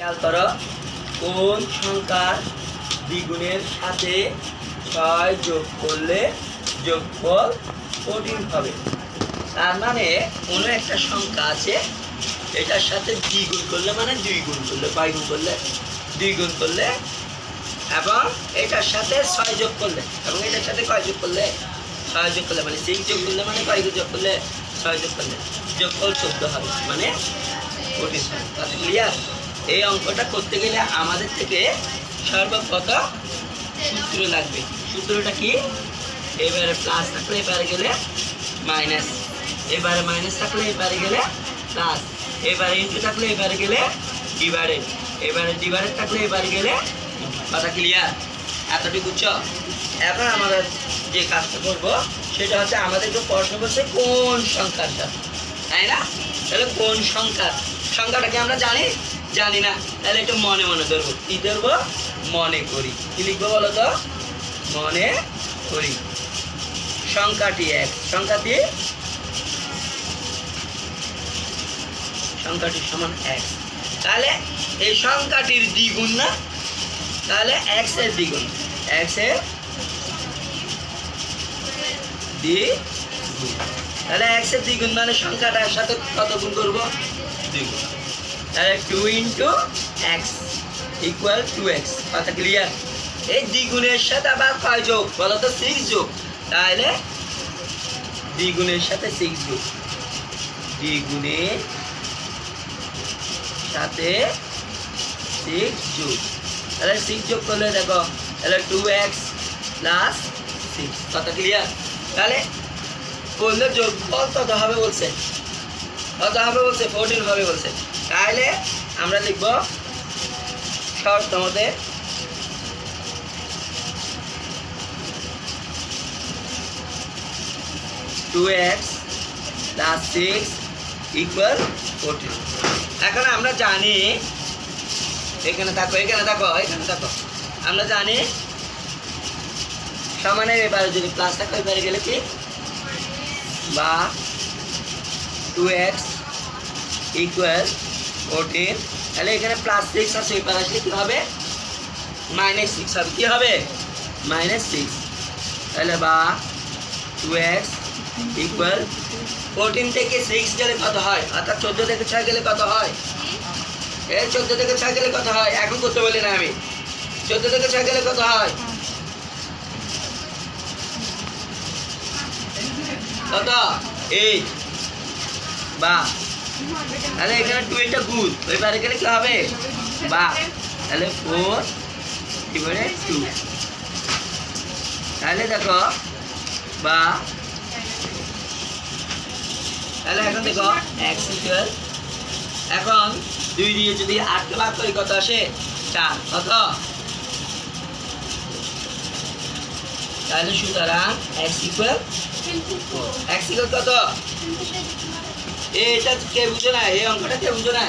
খেয়াল করো, কোন সংখ্যার দ্বিগুণের সাথে 6 যোগ করলে যোগফল 14 হবে। তার মানে কোনো একটা সংখ্যা আছে, এটার সাথে দ্বিগুণ করলে মানে 2 গুণ করলে, কয় গুণ করলে 2 গুণ করলে, এবং এটার সাথে 6 যোগ করলে, এবং এটার সাথে কয় যোগ করলে 6 যোগ করলে, মানে 6 যোগ করলে মানে কয় যোগ করলে 6 যোগ করলে যোগফল 14 হবে, মানে 14 হবে। কথা ক্লিয়ার? এই অঙ্কটা করতে গেলে আমাদের থেকে সর্বপ্রথম সূত্র লাগবে। সূত্রটা কি? এবারে প্লাস থাকলে এবারে গেলে মাইনাস, এবারে মাইনাস থাকলে এবারে গেলে প্লাস, এবারে ইন্টু থাকলে এবারে গেলে ডিভাইডেড, এবারে ডিভাইডেড থাকলে এবারে গেলে। কথা ক্লিয়ার? এতটুকু বুঝছো? এখন আমরা যে কাজটা করবো সেটা হচ্ছে, আমাদেরকে প্রশ্ন করছে কোন সংখ্যার সাথে, তাই না? তাহলে কোন সংখ্যাটাকে আমরা জানি না, তাহলে একটু মনে মনে ধরবো। কি ধরবো? মনে করি। কি লিখবো বলো তো? মনে করি। সংখ্যাটি এক, সংখ্যাটি সমান এক। তাহলে এই সংখ্যাটির দ্বিগুণ না, তাহলে এক্স এর দ্বিগুণ, এক্স এর দ্বিগুণ। তাহলে এক্স এর দ্বিগুণ মানে সংখ্যাটার সাথে কত গুণ করবো? 2 গুণ। তাহলে 2 ইন্টু এক্স ইকুয়াল 2x। কথা ক্লিয়ার? এই দ্বিগুণের সাথে আবার কয় যোগ বলো তো? 6 যোগ। তাহলে দ্বিগুণের সাথে 6 যোগ, দ্বিগুণের সাথে 6 যোগ, তাহলে 6 যোগ করলে দেখো, তাহলে 2x প্লাস 6। কথা ক্লিয়ার? তাহলে করলে যোগফল কত হবে বলছে? কত হবে বলছে? 14 হবে বলছে। তাহলে আমরা লিখব শর্ত মতে টু এক্স প্লাস 6 ইকুয়াল 14। এখন আমরা জানি, এখানে থাকো, এখানে থাকো, এখানে থাকো, আমরা জানি সমানের এবারে যদি প্লাস থাকো এবারে গেলে কি, বা 2x ইকুয়াল 14। তাহলে এখানে প্লাস 6 আছে, এবার আসলে কী হবে? -6 হবে। কী হবে? -6। তাহলে বা 2x ইকুয়াল 14 থেকে 6 গেলে কত হয়? অর্থাৎ 14 থেকে 6 গেলে কত হয়? এই 14 থেকে 6 গেলে কত হয়? এখন করতে বলি না আমি। 14 থেকে 6 গেলে কত হয়? কত? 8। বা তাহলে এখানে 2 এটা গুণ, ওই পারে গেলে কি হবে? বা তাহলে 4 ডিভাইডেড 2। তাহলে দেখো, বা তাহলে এখন দেখো x ইকুয়াল, এখন 2 দিয়ে যদি 8 কে ভাগ করি কত আসে? 4। কত? তাহলে সুতরাং x ইকুয়াল কত? এটা কে বুঝো না? এই অঙ্কটা কে বুঝো না?